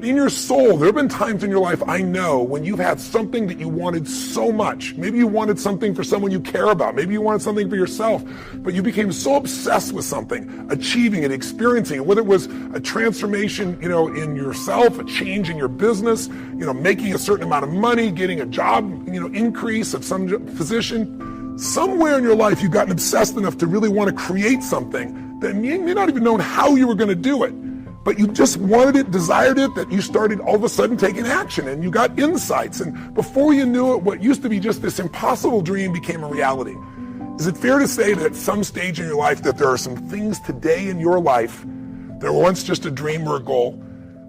In your soul, there have been times in your life, I know, when you've had something that you wanted so much. Maybe you wanted something for someone you care about. Maybe you wanted something for yourself, but you became so obsessed with something, achieving it, experiencing it, whether it was a transformation, in yourself, a change in your business, making a certain amount of money, getting a job, increase of some position. Somewhere in your life, you've gotten obsessed enough to really want to create something that you may not even know how you were going to do it. But you just wanted it, desired it, that you started all of a sudden taking action and you got insights. And before you knew it, what used to be just this impossible dream became a reality. Is it fair to say that at some stage in your life that there are some things today in your life that were once just a dream or a goal,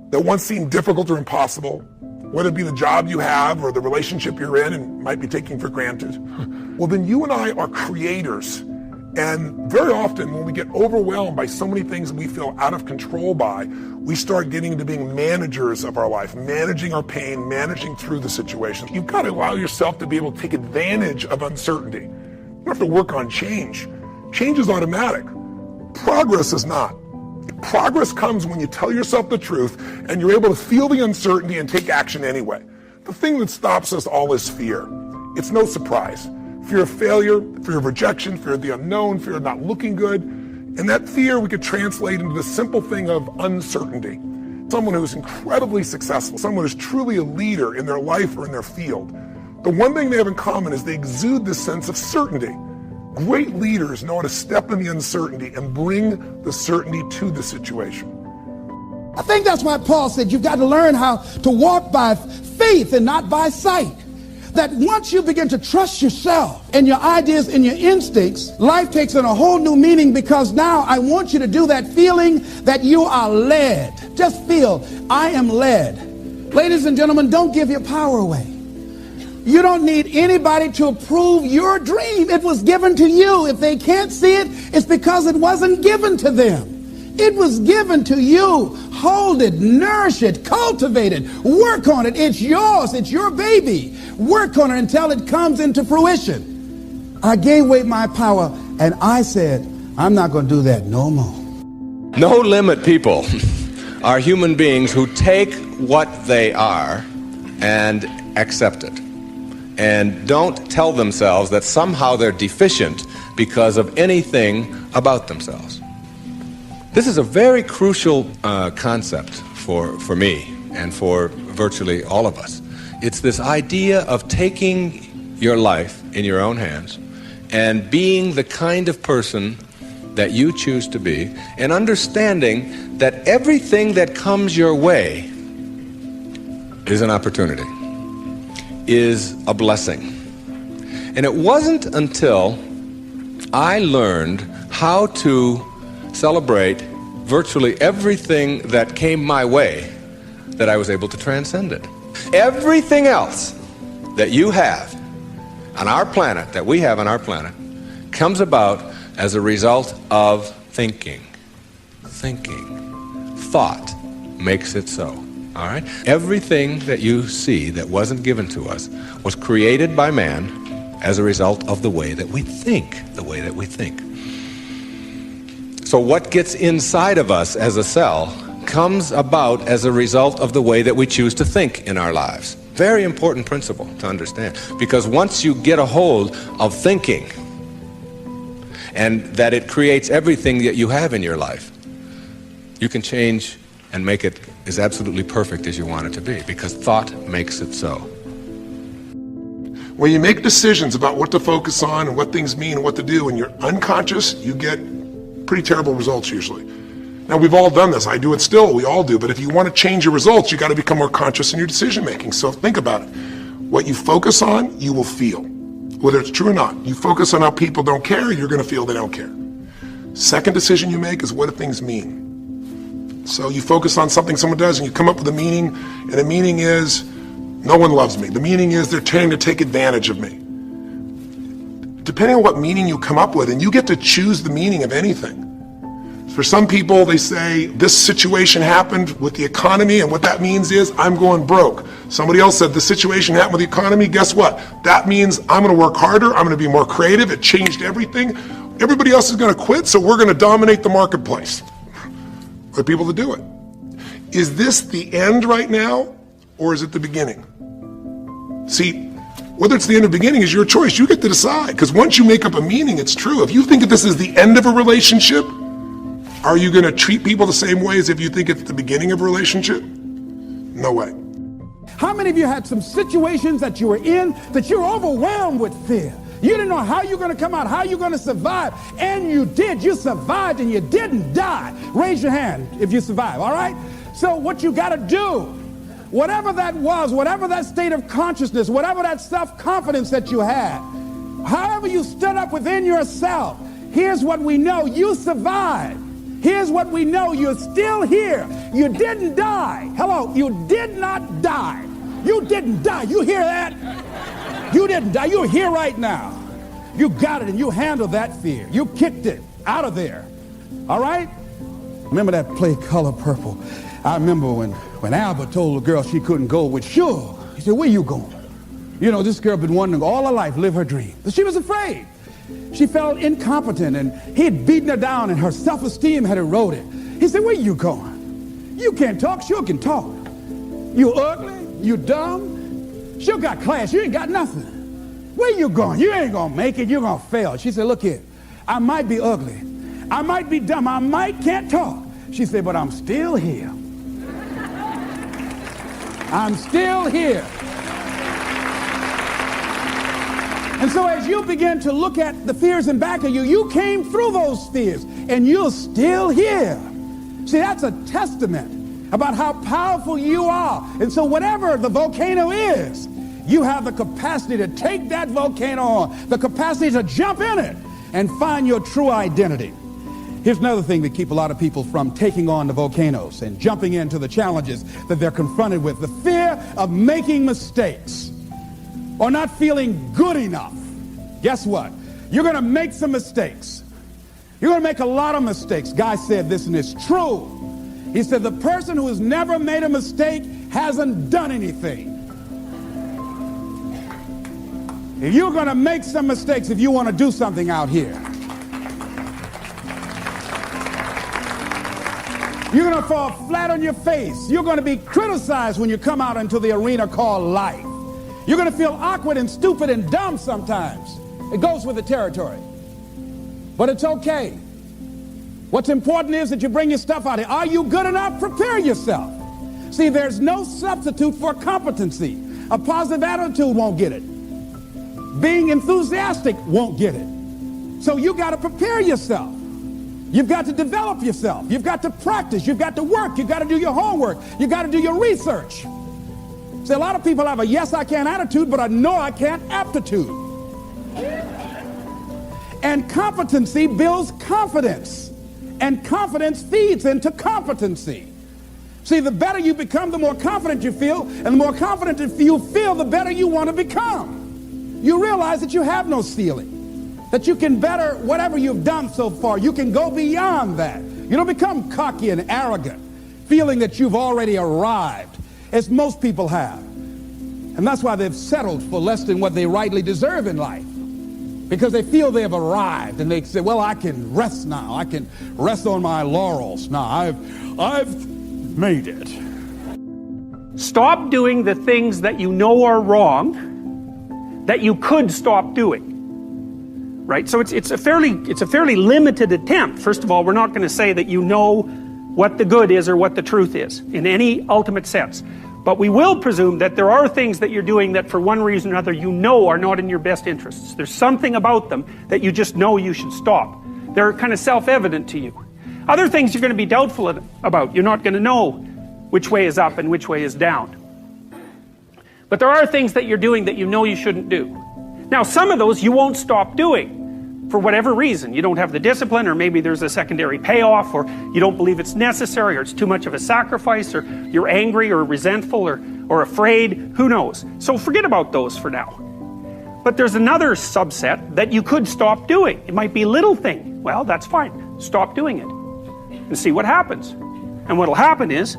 that once seemed difficult or impossible, whether it be the job you have or the relationship you're in and might be taking for granted? Well, then you and I are creators. And very often when we get overwhelmed by so many things that we feel out of control by, we start getting into being managers of our life, managing our pain, managing through the situation. You've got to allow yourself to be able to take advantage of uncertainty. You don't have to work on change. Change is automatic. Progress is not. Progress comes when you tell yourself the truth and you're able to feel the uncertainty and take action anyway. The thing that stops us all is fear. It's no surprise. Fear of failure, fear of rejection, fear of the unknown, fear of not looking good. And that fear we could translate into the simple thing of uncertainty. Someone who's incredibly successful, someone who's truly a leader in their life or in their field, the one thing they have in common is they exude this sense of certainty. Great leaders know how to step in the uncertainty and bring the certainty to the situation. I think that's why Paul said you've got to learn how to walk by faith and not by sight. That once you begin to trust yourself and your ideas and your instincts, life takes on a whole new meaning, because now I want you to do that feeling that you are led. Just feel, I am led. Ladies and gentlemen, don't give your power away. You don't need anybody to approve your dream. It was given to you. If they can't see it, it's because it wasn't given to them. It was given to you. Hold it, nourish it, cultivate it, work on it. It's yours. It's your baby. Work on it until it comes into fruition. I gave away my power and I said, I'm not going to do that no more. No limit people are human beings who take what they are and accept it, and don't tell themselves that somehow they're deficient because of anything about themselves. This is a very crucial concept for me and for virtually all of us. It's this idea of taking your life in your own hands and being the kind of person that you choose to be, and understanding that everything that comes your way is an opportunity, is a blessing. And it wasn't until I learned how to celebrate virtually everything that came my way that I was able to transcend it. Everything else that you have on our planet, that we have on our planet, comes about as a result of thinking. Thought makes it so. All right? Everything that you see that wasn't given to us was created by man as a result of the way that we think, So what gets inside of us as a cell comes about as a result of the way that we choose to think in our lives. Very important principle to understand, because once you get a hold of thinking, and that it creates everything that you have in your life, you can change and make it as absolutely perfect as you want it to be, because thought makes it so. When you make decisions about what to focus on and what things mean and what to do, and you're unconscious, you get pretty terrible results usually. Now, we've all done this. I do it still. We all do. But if you want to change your results, you got to become more conscious in your decision making. So think about it. What you focus on, you will feel. Whether it's true or not. You focus on how people don't care, you're going to feel they don't care. Second decision you make is, what do things mean? So you focus on something someone does and you come up with a meaning, and the meaning is, no one loves me. The meaning is, they're trying to take advantage of me. Depending on what meaning you come up with, and you get to choose the meaning of anything. For some people, they say, this situation happened with the economy, and what that means is, I'm going broke. Somebody else said, the situation happened with the economy, guess what? That means I'm going to work harder, I'm going to be more creative, it changed everything. Everybody else is going to quit, so we're going to dominate the marketplace. For people to do it. is this the end right now, or is it the beginning? See, whether it's the end or beginning is your choice. You get to decide, because once you make up a meaning, it's true. If you think that this is the end of a relationship, are you going to treat people the same way as if you think it's the beginning of a relationship? No way. How many of you had some situations that you were in that you were overwhelmed with fear? You didn't know how you're going to come out, how you're going to survive, and you did. You survived and you didn't die. Raise your hand if you survive, all right? So what you got to do, whatever that was, whatever that state of consciousness, whatever that self-confidence that you had, however you stood up within yourself, here's what we know: you survived. Here's what we know: you're still here. You didn't die. Hello, you did not die. You didn't die. You hear that? You didn't die. You're here right now. You got it and you handled that fear. You kicked it out of there. All right? Remember that play Color Purple? I remember when Albert told the girl she couldn't go with Suge. He said, "Where you going?" You know, this girl been wanting all her life live her dream. But she was afraid. She felt incompetent, and he had beaten her down, and her self-esteem had eroded. He said, "Where you going? You can't talk. Suge can talk. You ugly. You dumb. Suge got class. You ain't got nothing. Where you going? You ain't going to make it. You're going to fail." She said, "Look here. I might be ugly. I might be dumb. I might can't talk." She said, "But I'm still here. I'm still here." And so as you begin to look at the fears in back of you, you came through those fears and you're still here. See, that's a testament about how powerful you are. And so whatever the volcano is, you have the capacity to take that volcano on, the capacity to jump in it and find your true identity. Here's another thing that keeps a lot of people from taking on the volcanoes and jumping into the challenges that they're confronted with: the fear of making mistakes or not feeling good enough. Guess what? You're going to make some mistakes. You're going to make a lot of mistakes. Guy said this, and it's true. He said, the person who has never made a mistake hasn't done anything. If you're going to make some mistakes, if you want to do something out here, you're going to fall flat on your face. You're going to be criticized when you come out into the arena called life. You're going to feel awkward and stupid and dumb sometimes. It goes with the territory. But it's okay. What's important is that you bring your stuff out here. Are you good enough? Prepare yourself. See, there's no substitute for competency. A positive attitude won't get it. Being enthusiastic won't get it. So you got to prepare yourself. You've got to develop yourself. You've got to practice. You've got to work. You've got to do your homework. You've got to do your research. See, a lot of people have a yes, I can attitude, but a no, I can't aptitude. And competency builds confidence. And confidence feeds into competency. See, the better you become, the more confident you feel. And the more confident you feel, the better you want to become. You realize that you have no ceiling. That you can better whatever you've done so far. You can go beyond that. You don't become cocky and arrogant, feeling that you've already arrived, as most people have. And that's why they've settled for less than what they rightly deserve in life. Because they feel they have arrived, and they say, well, I can rest now. I can rest on my laurels now. I've made it. Stop doing the things that you know are wrong that you could stop doing. Right? So it's a fairly limited attempt. First of all, we're not going to say that you know what the good is or what the truth is in any ultimate sense. But we will presume that there are things that you're doing that for one reason or another you know are not in your best interests. There's something about them that you just know you should stop. They're kind of self-evident to you. Other things you're going to be doubtful about. You're not going to know which way is up and which way is down. But there are things that you're doing that you know you shouldn't do. Now, some of those you won't stop doing for whatever reason. You don't have the discipline, or maybe there's a secondary payoff, or you don't believe it's necessary, or it's too much of a sacrifice, or you're angry or resentful or afraid. Who knows? So forget about those for now. But there's another subset that you could stop doing. It might be a little thing. Well, that's fine. Stop doing it and see what happens. And what'll happen is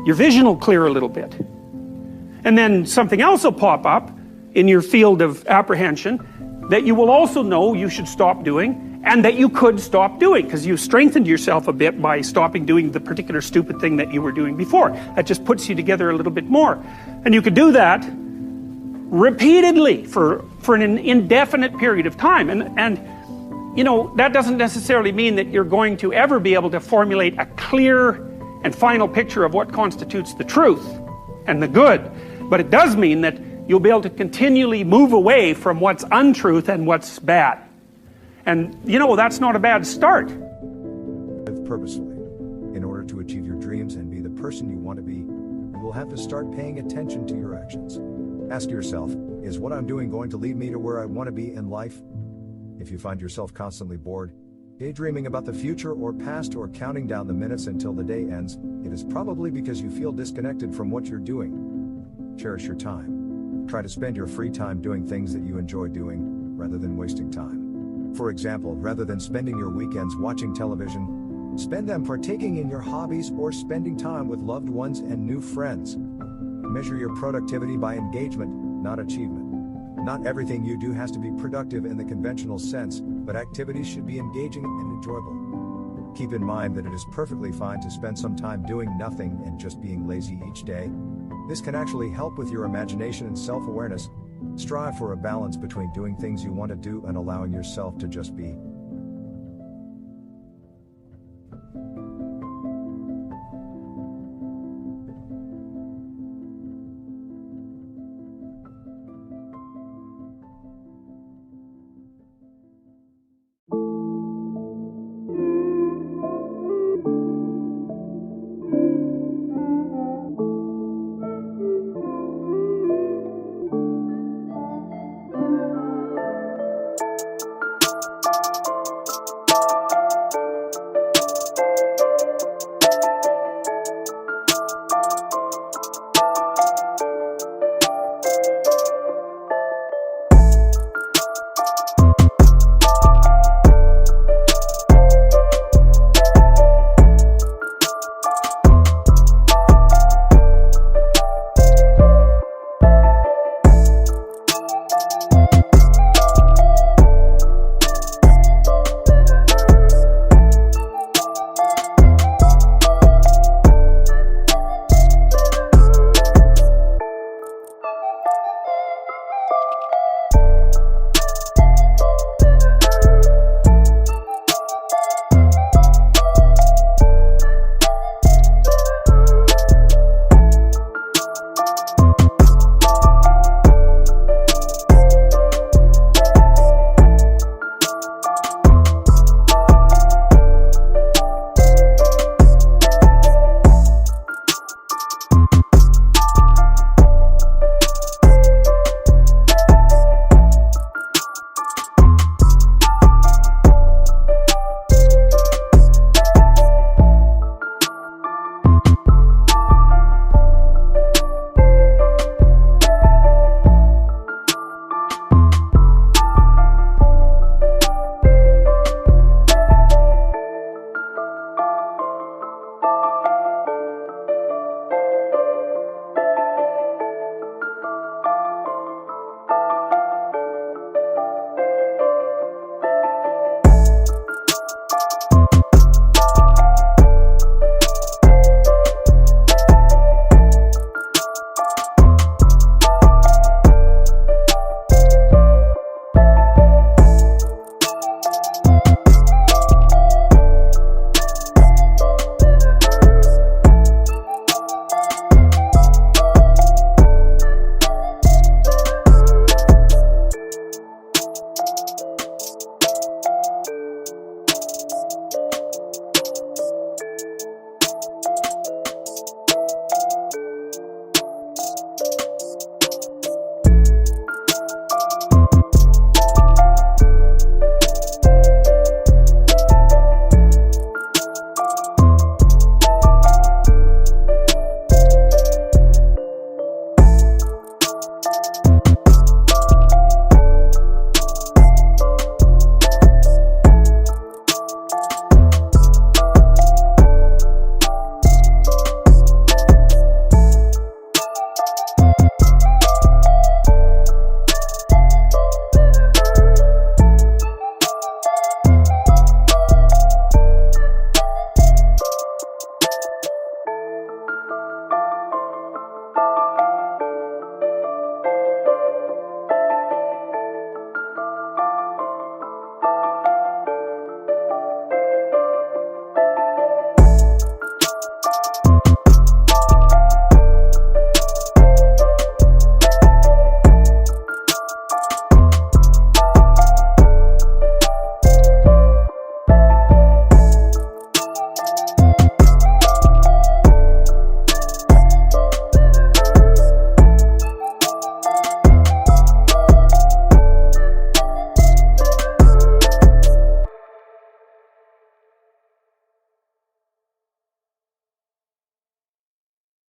your vision will clear a little bit. And then something else will pop up in your field of apprehension that you will also know you should stop doing, and that you could stop doing, because you strengthened yourself a bit by stopping doing the particular stupid thing that you were doing before. That just puts you together a little bit more. And you could do that repeatedly for an indefinite period of time. And you know, that doesn't necessarily mean that you're going to ever be able to formulate a clear and final picture of what constitutes the truth and the good. But it does mean that you'll be able to continually move away from what's untruth and what's bad. And, you know, that's not a bad start. Live purposefully. In order to achieve your dreams and be the person you want to be, you will have to start paying attention to your actions. Ask yourself, is what I'm doing going to lead me to where I want to be in life? If you find yourself constantly bored, daydreaming about the future or past, or counting down the minutes until the day ends, it is probably because you feel disconnected from what you're doing. Cherish your time. Try to spend your free time doing things that you enjoy doing, rather than wasting time. For example, rather than spending your weekends watching television, spend them partaking in your hobbies or spending time with loved ones and new friends. Measure your productivity by engagement, not achievement. Not everything you do has to be productive in the conventional sense, but activities should be engaging and enjoyable. Keep in mind that it is perfectly fine to spend some time doing nothing and just being lazy each day. This can actually help with your imagination and self-awareness. Strive for a balance between doing things you want to do and allowing yourself to just be.